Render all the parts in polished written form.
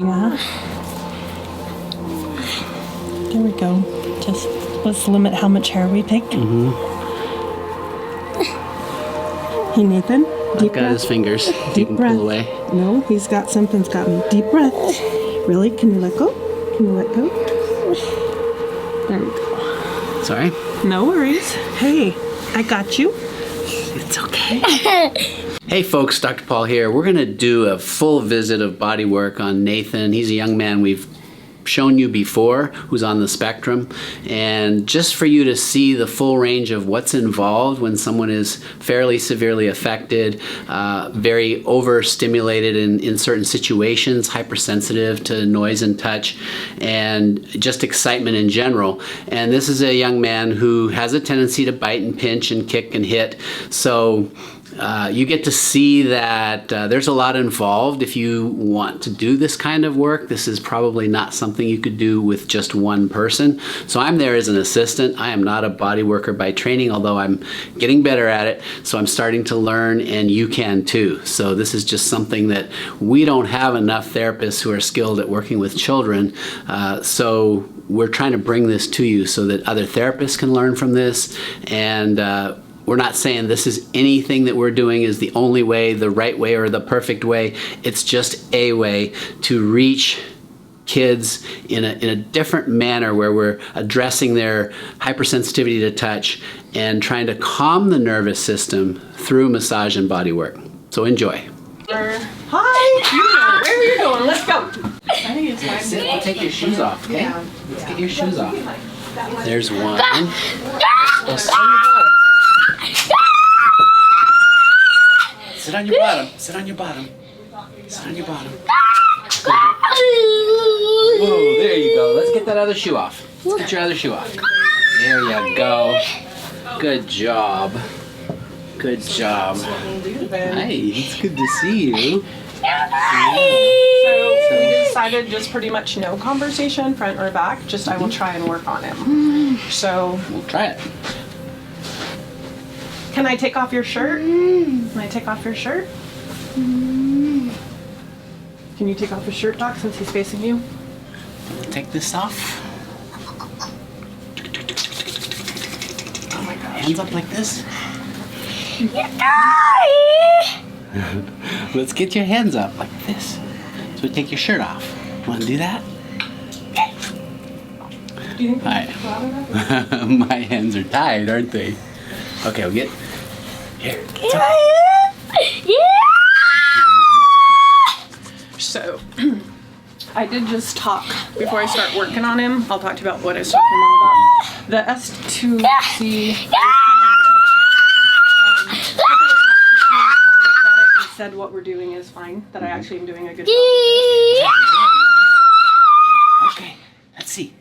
Yeah. There we go. Just let's limit how much hair we pick. Hey, Nathan. Deep Got breath. his fingers. Deep breath. Pull away. No, he's got something's got me. Deep breath. Really? Can you let go? Can you let go? There we go. Sorry. No worries. Hey, I got you. It's okay. Hey folks, Dr. Paul here. We're going to do a full visit of body work on Nathan. He's a young man we've shown you before who's on the spectrum, and just for you to see the full range of what's involved when someone is fairly severely affected, very overstimulated in certain situations, hypersensitive to noise and touch, and just excitement in general. And this is a young man who has a tendency to bite and pinch and kick and hit, so you get to see that there's a lot involved. If you want to do this kind of work, this is probably not something you could do with just one person. So I'm there as an assistant. I am not a body worker by training, although I'm getting better at it. So I'm starting to learn, and you can too. So this is just something that we don't have enough therapists who are skilled at working with children. So we're trying to bring this to you so that other therapists can learn from this, and we're not saying this is anything that we're doing is the only way, the right way, or the perfect way. It's just a way to reach kids in a different manner where we're addressing their hypersensitivity to touch and trying to calm the nervous system through massage and body work. So enjoy. Hi! Where are you going? Let's go. I think it's time. Sit and take your shoes off, okay? Yeah. Let's get your shoes off. There's one. Sit on your bottom. Sit on your bottom. Sit on your bottom. Whoa, there you go. Let's get that other shoe off. Let's get your other shoe off. There you go. Good job. Good job. Hi, it's good to see you. So we decided just pretty much no conversation, front or back, just I will try and work on him. So We'll try it. can I take off your shirt? Can I take off your shirt? Can you take off his shirt, Doc, since he's facing you? Take this off. Oh my gosh. Hands up like this. Let's get your hands up like this. So we take your shirt off. Want to do that? Do you think All right. loud enough? My hands are tied, aren't they? Okay, we'll get here. So I did just talk before I start working on him. I'll talk to you about what I was talking about. The S2C. Said what we're doing is fine, that I actually am doing a good job with it. Okay, let's see.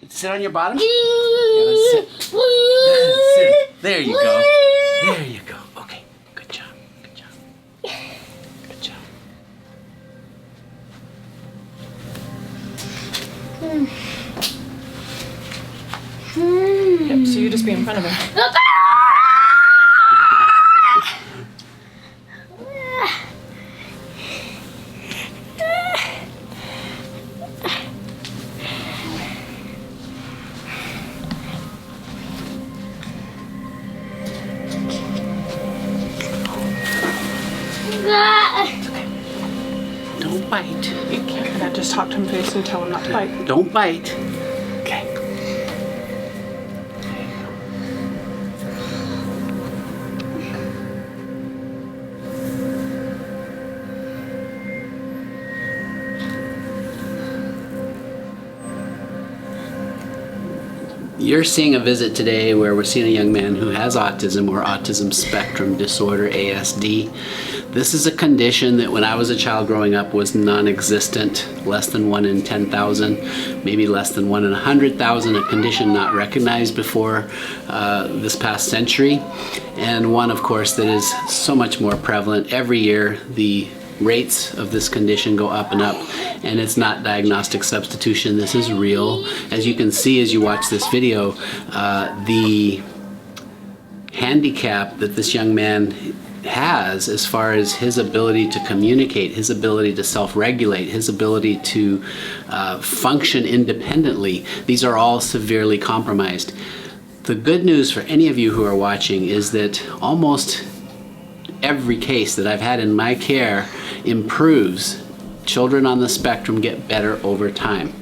Sit on your bottom. Yeah, let's sit. Sit. There you go. There you go. Okay, good job. Good job. Good job. Yep, so you just be in front of him. Don't bite. You can't just talk to him face and tell him not to bite. Don't bite. Okay. You're seeing a visit today where we're seeing a young man who has autism or autism spectrum disorder, ASD. This is a condition that when I was a child growing up was non-existent, less than 1 in 10,000, maybe less than 1 in 100,000, a condition not recognized before this past century, and one, of course, that is so much more prevalent. Every year, the rates of this condition go up and up, and it's not diagnostic substitution. This is real. As you can see as you watch this video, the handicap that this young man has as far as his ability to communicate, his ability to self-regulate, his ability to function independently, these are all severely compromised. The good news for any of you who are watching is that almost every case that I've had in my care improves. Children on the spectrum get better over time.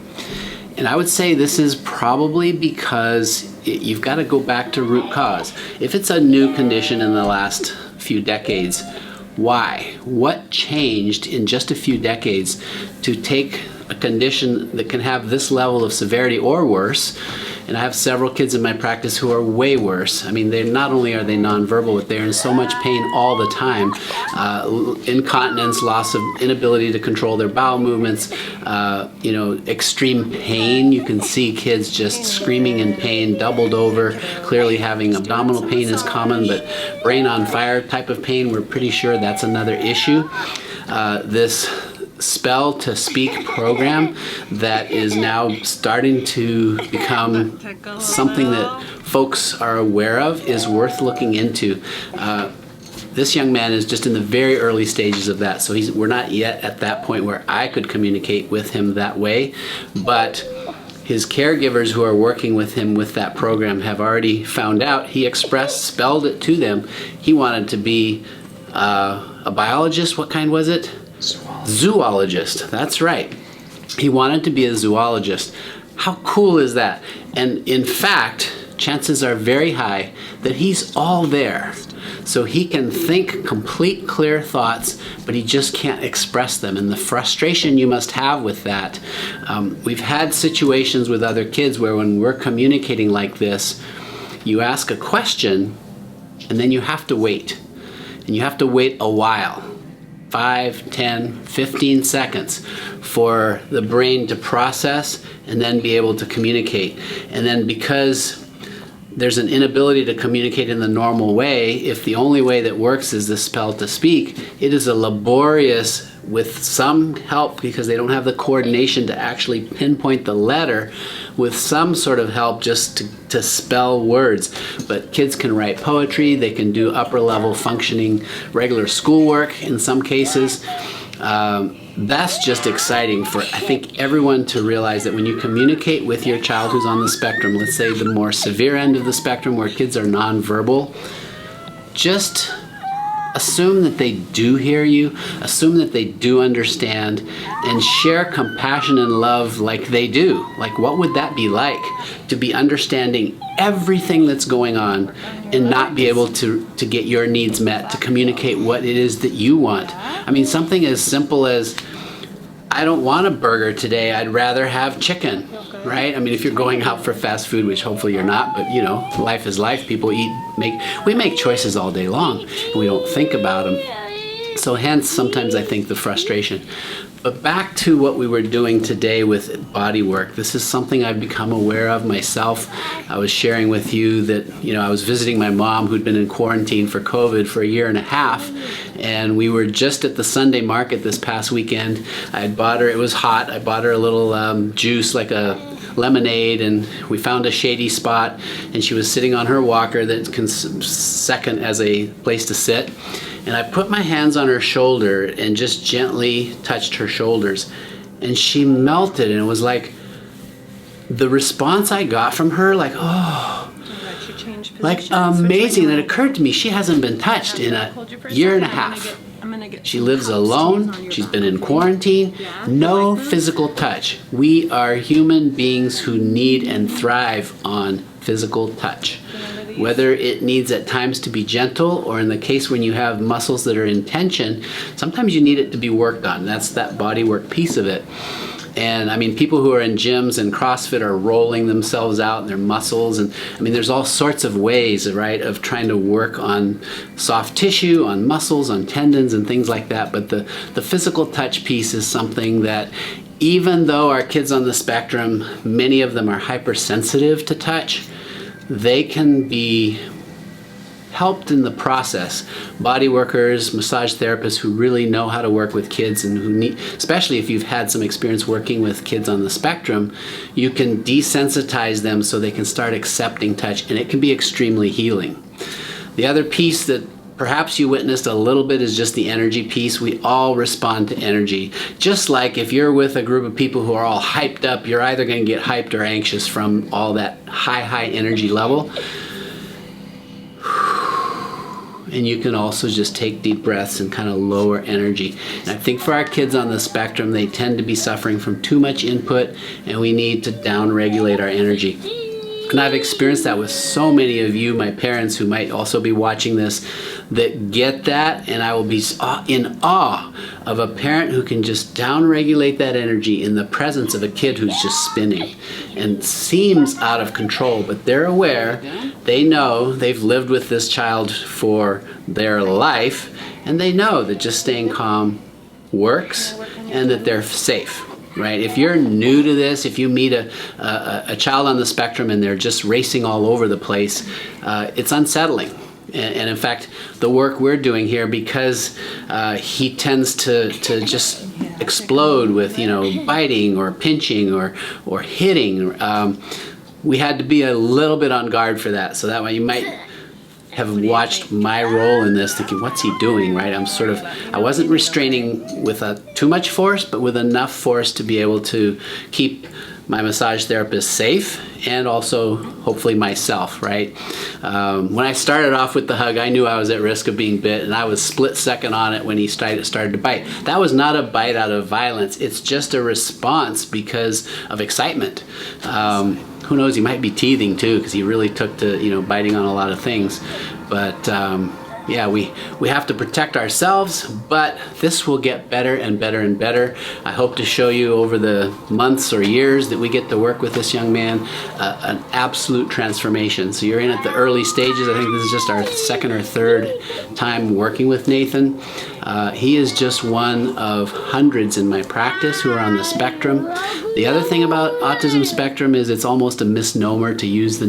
And I would say this is probably because you've got to go back to root cause. If it's a new condition in the last few decades, why? What changed in just a few decades to take a condition that can have this level of severity or worse? And I have several kids in my practice who are way worse. I mean, not only are they nonverbal, but they're in so much pain all the time. Incontinence, loss of inability to control their bowel movements, extreme pain. You can see kids just screaming in pain, doubled over. Clearly having abdominal pain is common, but brain on fire type of pain, we're pretty sure that's another issue. This spell to speak program that is now starting to become something that folks are aware of is worth looking into. This young man is just in the very early stages of that, so we're not yet at that point where I could communicate with him that way, but his caregivers who are working with him with that program have already found out. He spelled it to them. He wanted to be a biologist. What kind was it? Zoologist, that's right. He wanted to be a zoologist. How cool is that? And in fact, chances are very high that he's all there. So he can think complete, clear thoughts, but he just can't express them. And the frustration you must have with that. We've had situations with other kids where when we're communicating like this, you ask a question and then you have to wait. And you have to wait a while. 5, 10, 15 seconds for the brain to process and then be able to communicate. And then because there's an inability to communicate in the normal way, if the only way that works is the spell to speak, it is a laborious, with some help because they don't have the coordination to actually pinpoint the letter, with some sort of help just to spell words. But kids can write poetry, they can do upper level functioning regular schoolwork in some cases. That's just exciting for, I think, everyone to realize that when you communicate with your child who's on the spectrum, let's say the more severe end of the spectrum where kids are nonverbal, just assume that they do hear you, assume that they do understand, and share compassion and love like they do. Like, what would that be like to be understanding everything that's going on and not be able to get your needs met, to communicate what it is that you want? I mean, something as simple as, I don't want a burger today, I'd rather have chicken, right? I mean, if you're going out for fast food, which hopefully you're not, but you know, life is life. People we make choices all day long and we don't think about them. So hence, sometimes I think the frustration. But back to what we were doing today with body work. This is something I've become aware of myself. I was sharing with you that, I was visiting my mom who'd been in quarantine for COVID for 1.5 years. And we were just at the Sunday market this past weekend. I had bought her, it was hot, I bought her a little juice, like a lemonade, and we found a shady spot and she was sitting on her walker that can second as a place to sit. And I put my hands on her shoulder and just gently touched her shoulders. And she melted, and it was like the response I got from her, like, oh, like amazing. And it occurred to me, she hasn't been touched in 1.5 years. She lives alone, she's been in quarantine, no physical touch. We are human beings who need and thrive on physical touch. Whether it needs at times to be gentle, or in the case when you have muscles that are in tension, sometimes you need it to be worked on. That's that body work piece of it. And I mean, people who are in gyms and CrossFit are rolling themselves out in their muscles. And I mean, there's all sorts of ways, right, of trying to work on soft tissue, on muscles, on tendons and things like that. But the physical touch piece is something that, even though our kids on the spectrum, many of them are hypersensitive to touch, they can be helped in the process. Body workers, massage therapists who really know how to work with kids and who need, especially if you've had some experience working with kids on the spectrum, you can desensitize them so they can start accepting touch, and it can be extremely healing. The other piece that perhaps you witnessed a little bit is just the energy piece. We all respond to energy. Just like if you're with a group of people who are all hyped up, you're either going to get hyped or anxious from all that high energy level. And you can also just take deep breaths and kind of lower energy. And I think for our kids on the spectrum, they tend to be suffering from too much input, and we need to down-regulate our energy. And I've experienced that with so many of you, my parents, who might also be watching this, that get that, and I will be in awe of a parent who can just down-regulate that energy in the presence of a kid who's just spinning and seems out of control, but they're aware, they know they've lived with this child for their life, and they know that just staying calm works and that they're safe. Right? If you're new to this, if you meet a child on the spectrum and they're just racing all over the place, it's unsettling. And in fact, the work we're doing here, because he tends to just explode with, biting or pinching or hitting, we had to be a little bit on guard for that. So that way you might have watched my role in this thinking, what's he doing, right? I wasn't restraining with too much force, but with enough force to be able to keep my massage therapist safe and also hopefully myself, right? When I started off with the hug, I knew I was at risk of being bit, and I was split second on it when he started to bite. That was not a bite out of violence. It's just a response because of excitement. Who knows, he might be teething too, because he really took to biting on a lot of things. But yeah, we have to protect ourselves, but this will get better and better and better. I hope to show you over the months or years that we get to work with this young man an absolute transformation. So you're in at the early stages. I think this is just our second or third time working with Nathan. He is just one of hundreds in my practice who are on the spectrum. The other thing about autism spectrum is it's almost a misnomer to use the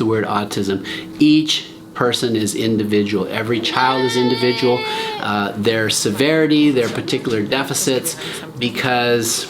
word autism. Each person is individual. Every child is individual. Their severity, their particular deficits, because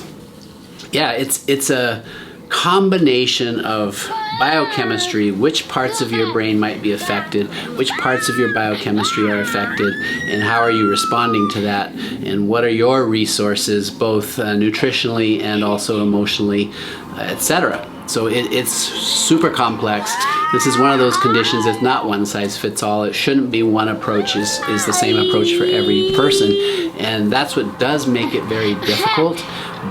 it's a combination of biochemistry, which parts of your brain might be affected, which parts of your biochemistry are affected, and how are you responding to that, and what are your resources, both nutritionally and also emotionally, etc. So it's super complex. This is one of those conditions that's not one size fits all. It shouldn't be one approach is the same approach for every person, and that's what does make it very difficult.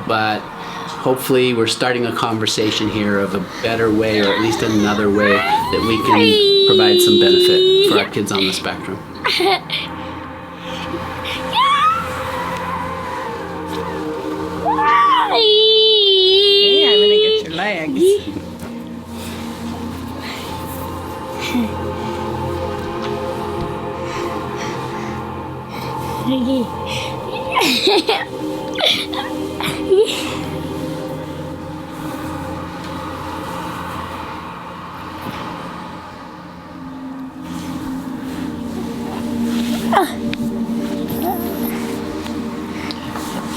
But hopefully we're starting a conversation here of a better way, or at least another way that we can provide some benefit for our kids on the spectrum. Hey, I'm gonna get your legs.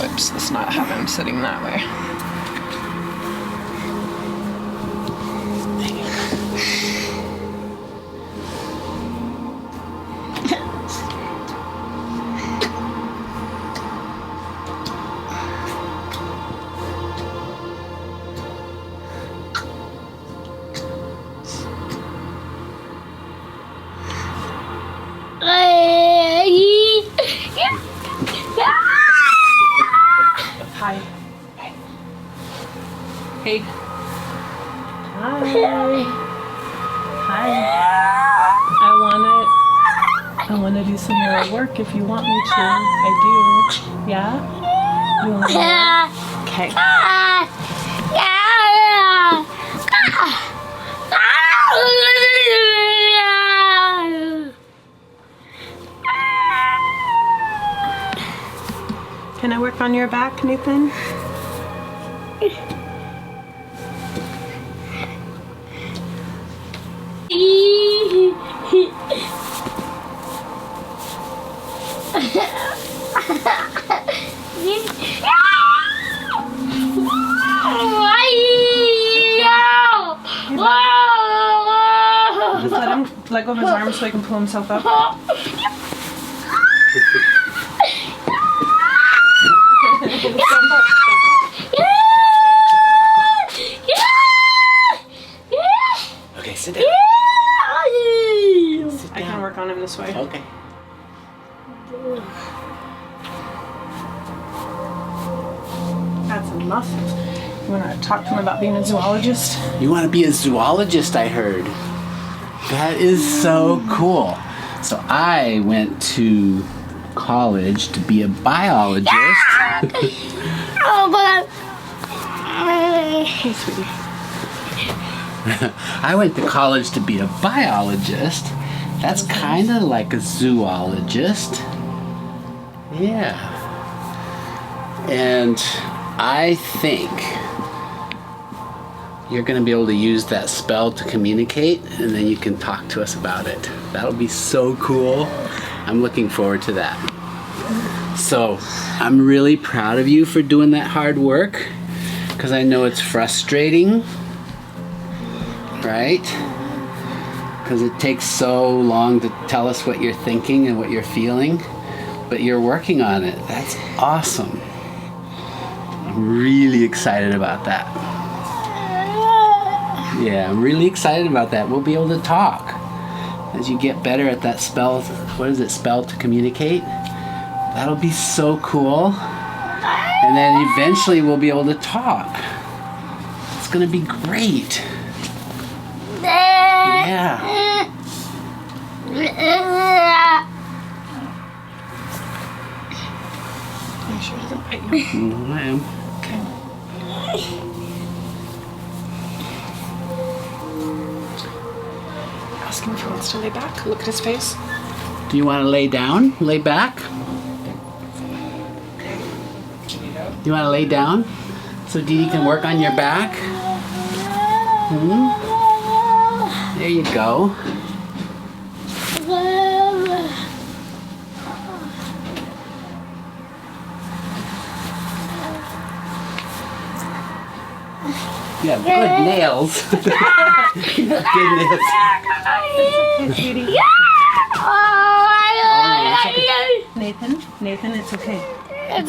Oops, let's not have him sitting that way. Hi. Hi. Hey. Hi. Hi. I wanna do some more work if you want me to. I do. Yeah? You want more? Okay. Can I work on your back, Nathan? Just let him Let go of his arm so he can pull himself up. Okay, sit down. Sit I can work on him this way. Okay. Add some muscles. You want to talk to him about being a zoologist? You want to be a zoologist, I heard. That is so cool. So I went to college to be a biologist. Hey, sweetie. I went to college to be a biologist. That's kind of like a zoologist. Yeah. And I think you're going to be able to use that spell to communicate, and then you can talk to us about it. That'll be so cool. I'm looking forward to that. So I'm really proud of you for doing that hard work, because I know it's frustrating, right? Because it takes so long to tell us what you're thinking and what you're feeling, but you're working on it. That's awesome. I'm really excited about that. Yeah, I'm really excited about that. We'll be able to talk as you get better at that spell. What is it? Spell to communicate? That'll be so cool. And then eventually we'll be able to talk. It's gonna be great. Yeah. Make sure he doesn't bite you. I am. Okay. Ask him if he wants to lay back. Look at his face. Do you want to lay down? Lay back? You want to lay down so Dee Dee can work on your back? There you go. You have good nails. You have good nails. Nathan, it's okay. All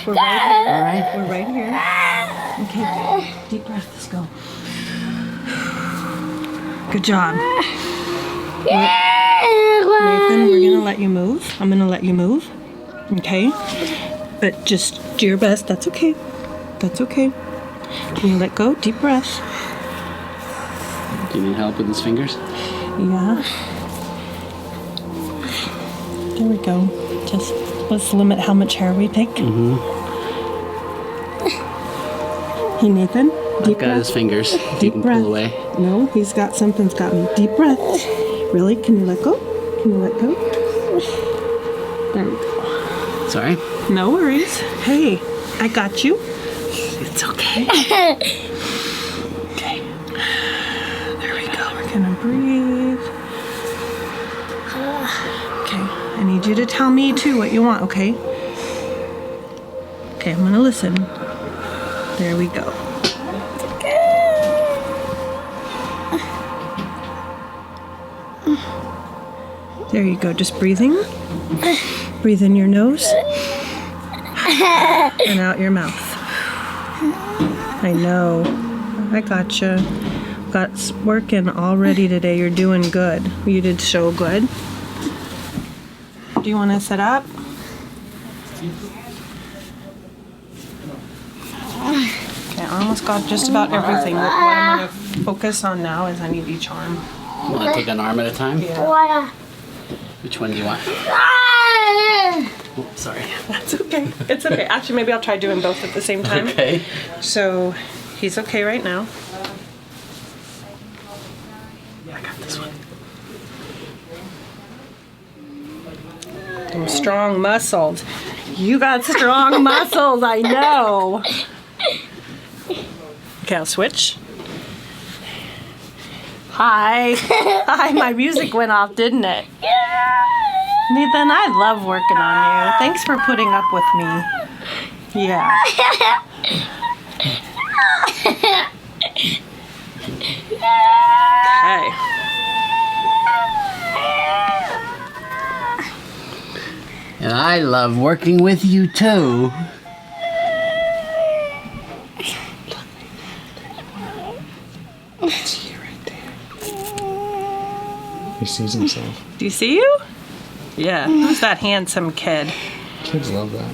We're right. right here. Okay, deep breath, let's go. Good job. Nathan, we're gonna let you move. I'm gonna let you move. Okay? But just do your best. That's okay. That's okay. Can you let go? Deep breath. Do you need help with his fingers? Yeah. There we go. Just let's limit how much hair we take. Hey, Nathan. Deep I've got his breath. fingers. You Deep can breath. pull away. No, he's got something's got me. Deep breath. Really? Can you let go? Can you let go? There we go. Sorry. No worries. Hey, I got you. It's okay. Okay. There we go. We're gonna breathe. Okay. I need you to tell me too what you want, okay? Okay, I'm gonna listen. There we go. There you go. Just breathing. Breathe in your nose and out your mouth. I know. I gotcha. Got working already today. You're doing good. You did so good. Do you want to sit up? Okay, I almost got just about everything. What I'm going to focus on now is I need each arm. You want to take an arm at a time? Yeah. Which one do you want? Oh, sorry. That's okay. It's okay. Actually, maybe I'll try doing both at the same time. Okay. So, he's okay right now. I got this one. Them strong muscles. You got strong muscles, I know. Okay, I'll switch. Hi. Hi, my music went off, didn't it? Nathan, I love working on you. Thanks for putting up with me. Yeah. Okay. I love working with you too. He sees himself. Do you see you? Yeah. Who's that handsome kid? Kids love that.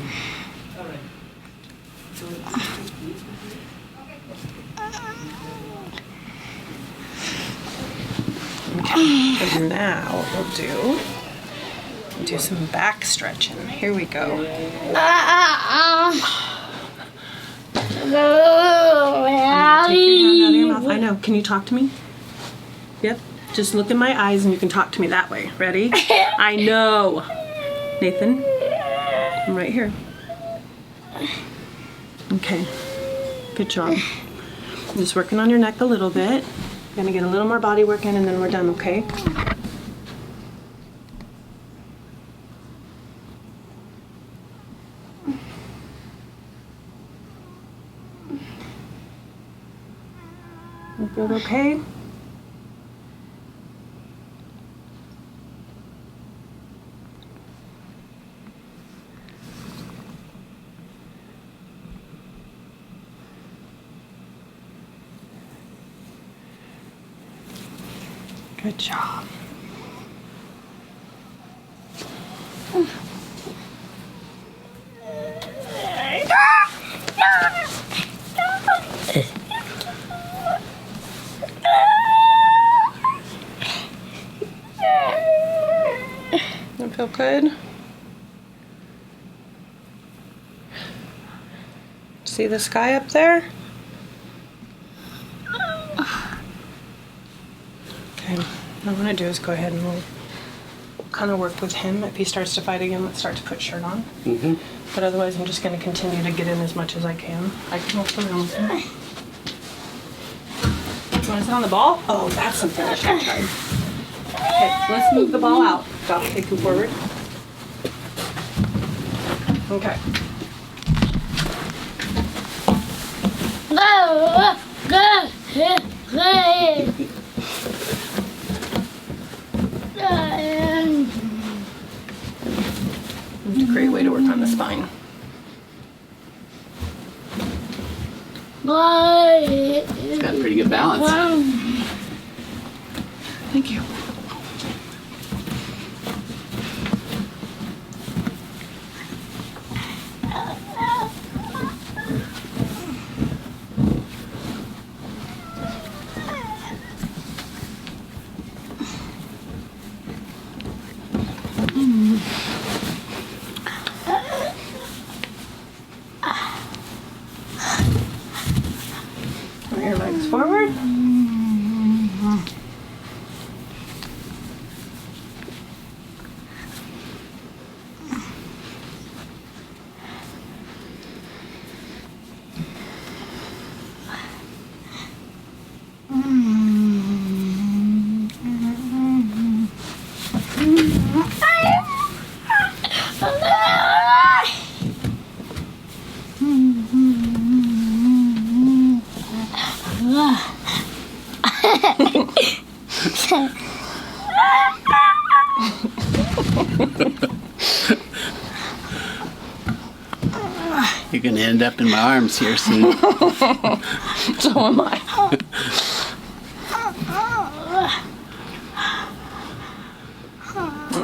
Okay. And now what we'll do some back stretching. Here we go. I'm gonna take your hand out of your mouth. I know. Can you talk to me? Yep. Just look in my eyes and you can talk to me that way. Ready? I know. Nathan, I'm right here. Okay. Good job. I'm just working on your neck a little bit. Gonna get a little more body work in and then we're done, okay? You feel okay? Good job. That feel good? See the sky up there? Okay, what I'm gonna do is go ahead and we'll kind of work with him. If he starts to fight again, let's start to put shirt on. But otherwise, I'm just gonna continue to get in as much as I can. I can walk around with him. You wanna sit on the ball? Oh, that's something I should have tried. Okay, let's move the ball out. Go, take it forward. Okay. It's a great way to work on the spine. It's got pretty good balance. Thank you. Bring your legs forward. You're gonna end up in my arms here soon. So am I.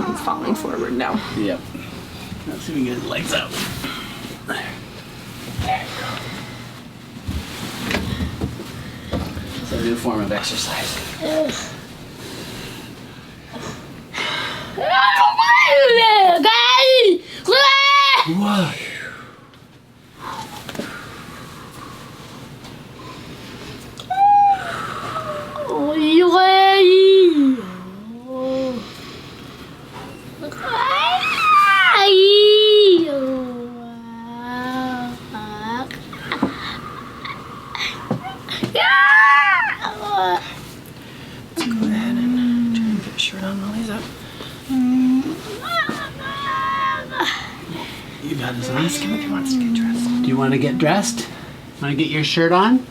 He's falling forward now. Yep. Let's see if we can get his legs out. There you go. It's a new form of exercise. Whoa. Let's go ahead and try and get a shirt on while he's up. You got his on? Ask him if he wants to get dressed. Do you want to get dressed? Want to get your shirt on?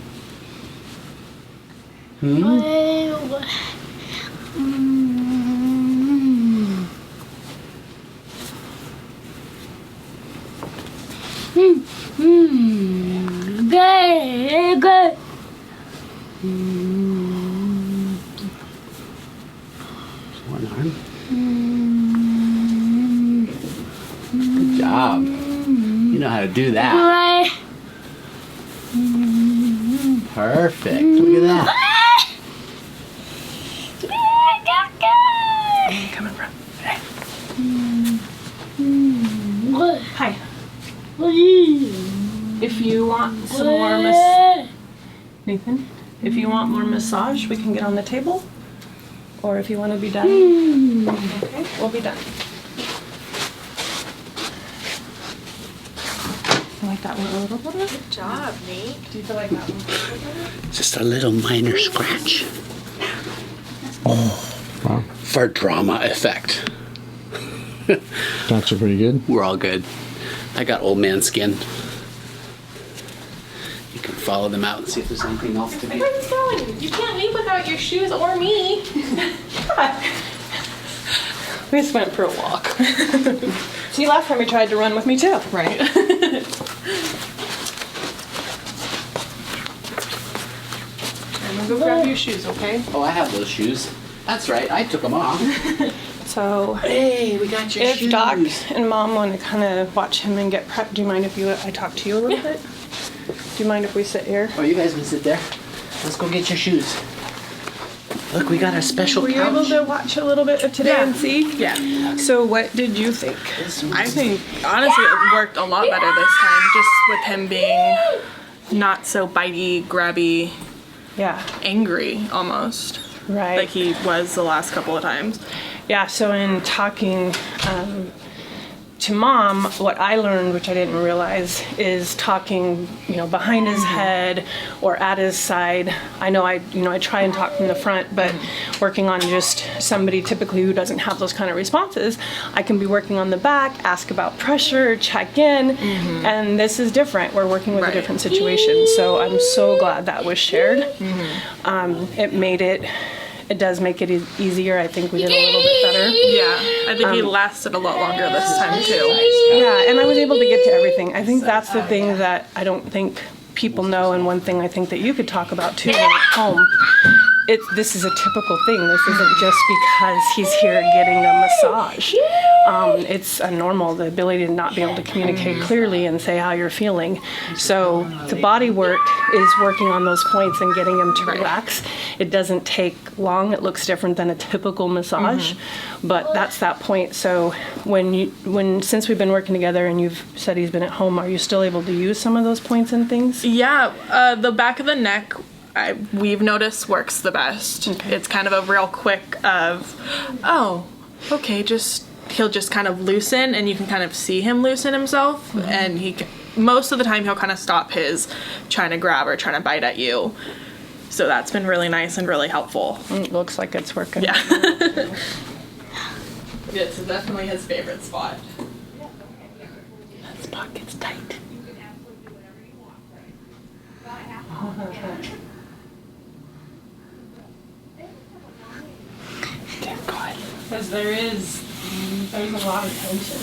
One arm. Good job. You know how to do that. Perfect. Look at that. Where are you coming from? Hi. If you want some more Nathan, if you want more massage, we can get on the table. Or if you want to be done, okay, we'll be done. You like that one a little better? Good job, Nate. Do you feel like that one a little better? Just a little minor scratch. Wow. For drama effect. Docs are pretty good. We're all good. I got old man skin. You can follow them out and see if there's anything else to do. Where's going? You can't leave without your shoes or me. We just went for a walk. See, last time you tried to run with me too. Right. I'm gonna go grab your shoes, okay? Oh, I have those shoes. That's right. I took them off. So, Hey, we got your if shoes. Doc and Mom want to kind of watch him and get prepped, do you mind if I talk to you a little bit? Do you mind if we sit here? Oh, you guys can sit there. Let's go get your shoes. Look, we got a special Were you able couch. to watch a little bit of today and see? Yeah. So what did you think? I think, honestly, it worked a lot better this time, just with him being not so bitey, grabby, Yeah, angry, almost. right. Like he was the last couple of times. Yeah, so in talking to Mom, what I learned, which I didn't realize, is talking, behind his head or at his side. I know I try and talk from the front, but working on just somebody typically who doesn't have those kind of responses, I can be working on the back, ask about pressure, check in, and this is different. We're working with a Right. different situation, so I'm so glad that was shared. It does make it easier. I think we did a little bit better. Yeah, I think he lasted a lot longer this time too. Yeah, and I was able to get to everything. I think that's the thing that I don't think people know, and one thing I think that you could talk about too when at home. This is a typical thing. This isn't just because he's here getting a massage. It's a normal, the ability to not be able to communicate clearly and say how you're feeling. So the body work is working on those points and getting him to relax. It doesn't take long. It looks different than a typical massage, but that's that point. So since we've been working together and you've said he's been at home, are you still able to use some of those points and things? Yeah, the back of the neck, we've noticed works the best. Okay. It's kind of a real quick okay, he'll just kind of loosen, and you can kind of see him loosen himself, and most of the time he'll kind of stop his trying to grab or trying to bite at you. So that's been really nice and really helpful. It looks like it's working. Yeah. It's definitely his favorite spot. That spot gets tight. Dear God. Because there's a lot of tension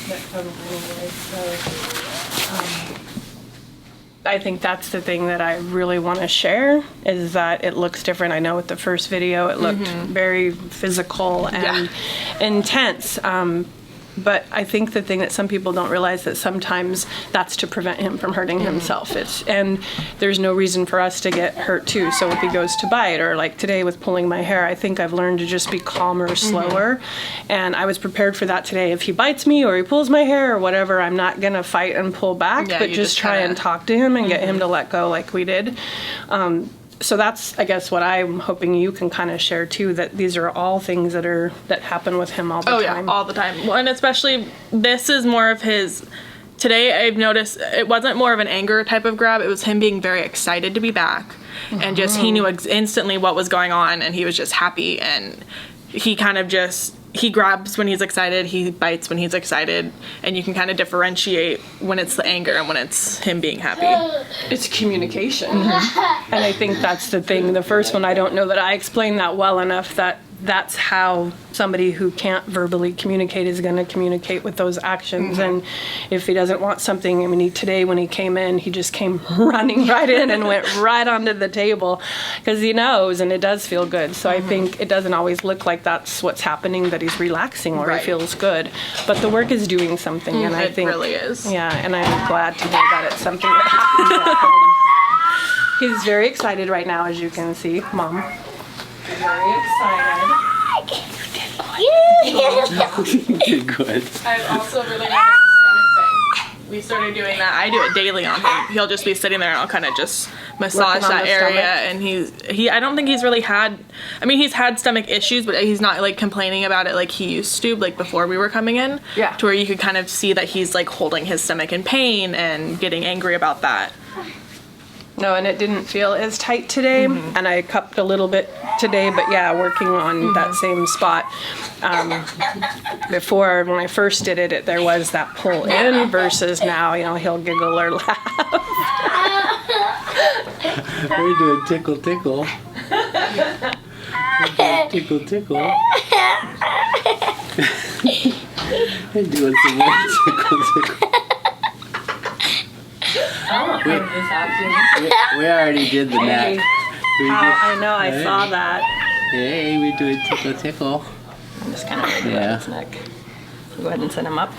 that comes anyway, so I think that's the thing that I really want to share, is that it looks different. I know with the first video it looked very physical and intense. But I think the thing that some people don't realize, that sometimes that's to prevent him from hurting himself. And there's no reason for us to get hurt too. So if he goes to bite, or like today with pulling my hair, I think I've learned to just be calmer, slower. And I was prepared for that today. If he bites me or he pulls my hair or whatever, I'm not gonna fight and pull back, Yeah, but you just try kinda- and talk to him and get him to let go like we did. So that's, I guess, what I'm hoping you can kind of share too, that these are all things that happen with him all the time. Yeah, all the time. Well, and especially this is more of his. Today I've noticed it wasn't more of an anger type of grab. It was him being very excited to be back, and just he knew instantly what was going on, and he was just happy, and he kind of just. He grabs when he's excited, he bites when he's excited, and you can kind of differentiate when it's the anger and when it's him being happy. It's communication. And I think that's the thing. The first one, I don't know that I explained that well enough, that that's how somebody who can't verbally communicate is going to communicate with those actions. And if he doesn't want something, I mean, today when he came in, he just came running right in and went right onto the table because he knows, and it does feel good. So I think it doesn't always look like that's what's happening, that he's relaxing or Right. he feels good. But the work is doing something, and I It think really is. Yeah, and I'm glad to hear that it's something that happens at home. He's very excited right now, as you can see, Mom. Very excited. Good. I've also really noticed the stomach thing. We started doing that. I do it daily on him. He'll just be sitting there and I'll kind of just massage Working on that the area. stomach. And I don't think he's really had, I mean, he's had stomach issues, but he's not like complaining about it like he used to, like before we were coming in. Yeah. To where you could kind of see that he's like holding his stomach in pain and getting angry about that. No, and it didn't feel as tight today, and I cupped a little bit today, but yeah, working on that same spot. Before, when I first did it, there was that pull in versus now, you know, he'll giggle or laugh. We're doing tickle, tickle. We're doing tickle, tickle. We're doing some more tickle, tickle. We already did the neck. I know, I saw that. Hey, we're doing tickle, tickle. I'm just kind of ready Yeah. his neck. Go ahead and set him up.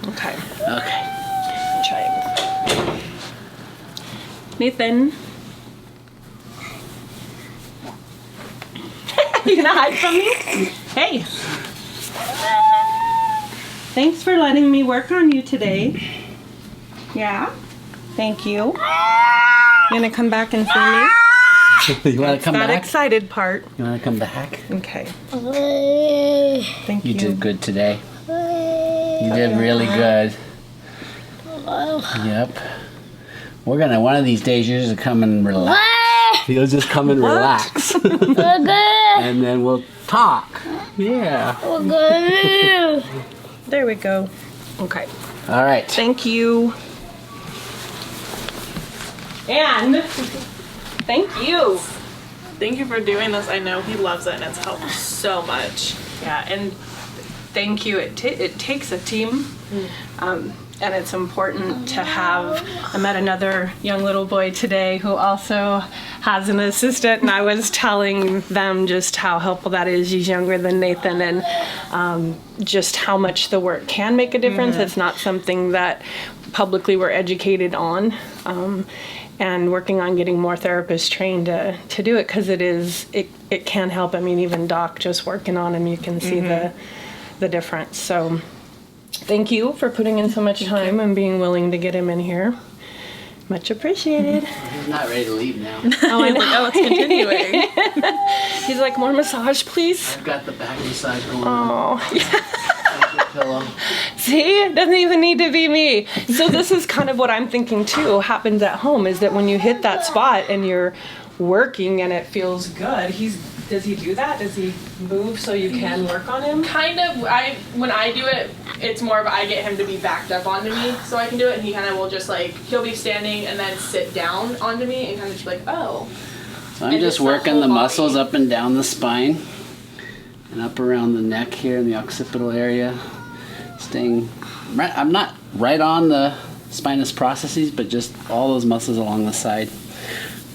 Okay, Okay. try it. Nathan. You gonna hide from me? Hey. Thanks for letting me work on you today. Yeah? Thank you. You gonna come back and see me? You want to come That back? excited part. You want to come back? Okay. Thank you. You did good today. You did really good. Yep. We're gonna, one of these days, you're just come and relax. You'll just come and relax. And then we'll talk. Yeah. There we go. Okay. All right. Thank you. And thank you. Thank you for doing this. I know he loves it and it's helped so much. Yeah, and thank you. It takes a team, and it's important to have. I met another young little boy today who also has an assistant, and I was telling them just how helpful that is. He's younger than Nathan, and just how much the work can make a difference. It's not something that publicly we're educated on. And working on getting more therapists trained to do it, because it can help. I mean, even Doc just working on him, you can see the difference. So thank you for putting in so much time and being willing to get him in here. Much appreciated. He's not ready to leave now. Oh, I know. Oh, it's continuing. He's like, more massage, please. I've got the back massage going on. Oh, yeah. Pillow. See, it doesn't even need to be me. So this is kind of what I'm thinking too happens at home, is that when you hit that spot and you're working and it feels good, does he do that? Does he move so you can work on him? Kind of. When I do it, it's more of I get him to be backed up onto me so I can do it, and he kind of will just like, he'll be standing and then sit down onto me and kind of just be like, oh. So I'm And just just the working whole the body. muscles up and down the spine and up around the neck here in the occipital area. Staying right, I'm not right on the spinous processes, but just all those muscles along the side,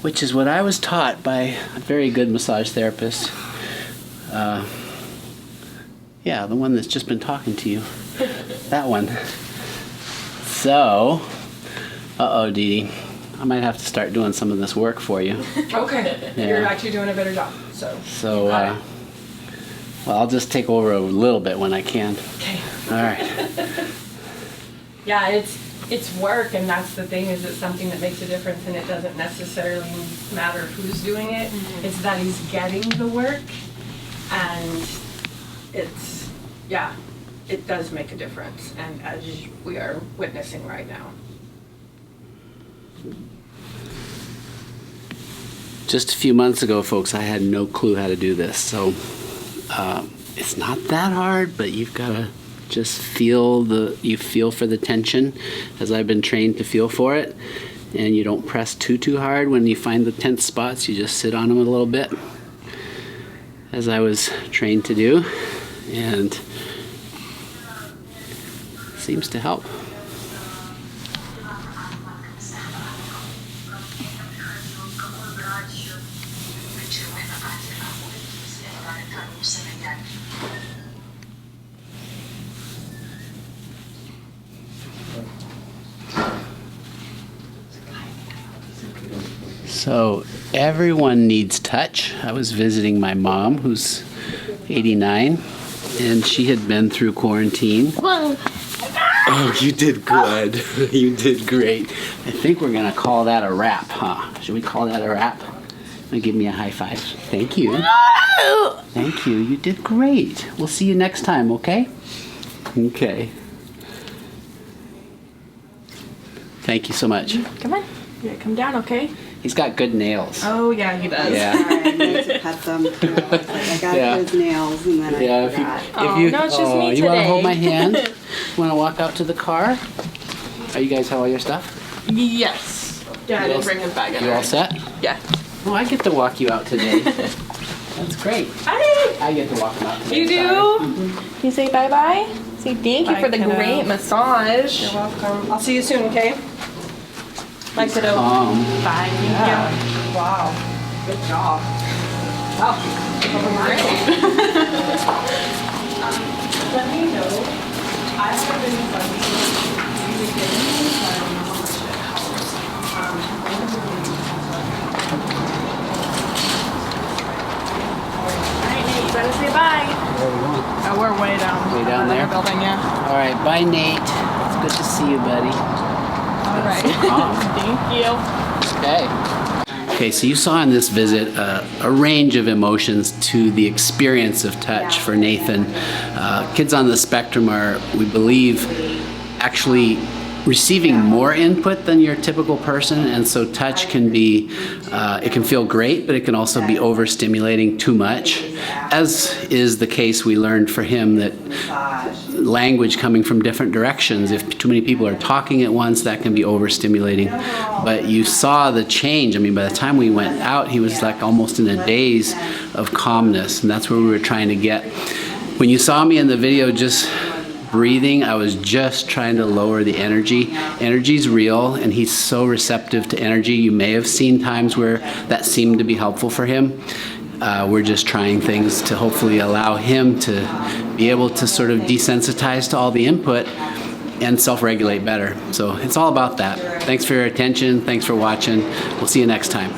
which is what I was taught by a very good massage therapist. Yeah, the one that's just been talking to you. That one. So, Dee Dee, I might have to start doing some of this work for you. Okay. Yeah. You're actually doing a better job. So Well, I'll just take over a little bit when I can. okay. All right. Yeah, it's work, and that's the thing, is it's something that makes a difference, and it doesn't necessarily matter who's doing it. It's that he's getting the work, and it does make a difference, and as we are witnessing right now. Just a few months ago, folks, I had no clue how to do this. So it's not that hard, but you've got to Just you feel for the tension, as I've been trained to feel for it. And you don't press too hard. When you find the tense spots, you just sit on them a little bit, as I was trained to do, and it seems to help. So everyone needs touch. I was visiting my mom, who's 89, and she had been through quarantine. Oh, you did good. You did great. I think we're gonna call that a wrap, huh? Should we call that a wrap? Give me a high five. Thank you. Thank you. You did great. We'll see you next time, okay? Okay. Thank you so much. Come on. Yeah, come down, okay? He's got good nails. Oh, yeah, he does. Yeah. I need to pet them. I got those nails and then I forgot. No, it's just me you want to today. hold my hand? Want to walk out to the car? Are you guys have all your stuff? Yes. Yeah, I didn't bring his bag in. You all set? Yeah. Oh, I get to walk you out today. That's great. Hi. I get to walk him out today. You do? You say bye-bye? Say thank you Bye, for the kiddo. great massage. You're welcome. I'll see you soon, okay? Bye, kiddo. Bye. Thank you. Wow. Good job. Let me know. I have been studying music business, so I don't know how much All right, Nate, you better say bye. Where are we going? Oh, we're way down. Way down there? Building, yeah. All right, bye, Nate. It's good to see you, buddy. All right. Thank you. Okay. Okay, so you saw in this visit a range of emotions to the experience of touch for Nathan. Kids on the spectrum are, we believe, actually receiving more input than your typical person, and so touch can be, it can feel great, but it can also be overstimulating too much, as is the case we learned for him that language coming from different directions, if too many people are talking at once, that can be overstimulating. But you saw the change. I mean, by the time we went out, he was like almost in a daze of calmness, and that's where we were trying to get. When you saw me in the video just breathing, I was just trying to lower the energy. Energy's real, and he's so receptive to energy. You may have seen times where that seemed to be helpful for him. We're just trying things to hopefully allow him to be able to sort of desensitize to all the input and self-regulate better. So it's all about that. Thanks for your attention. Thanks for watching. We'll see you next time.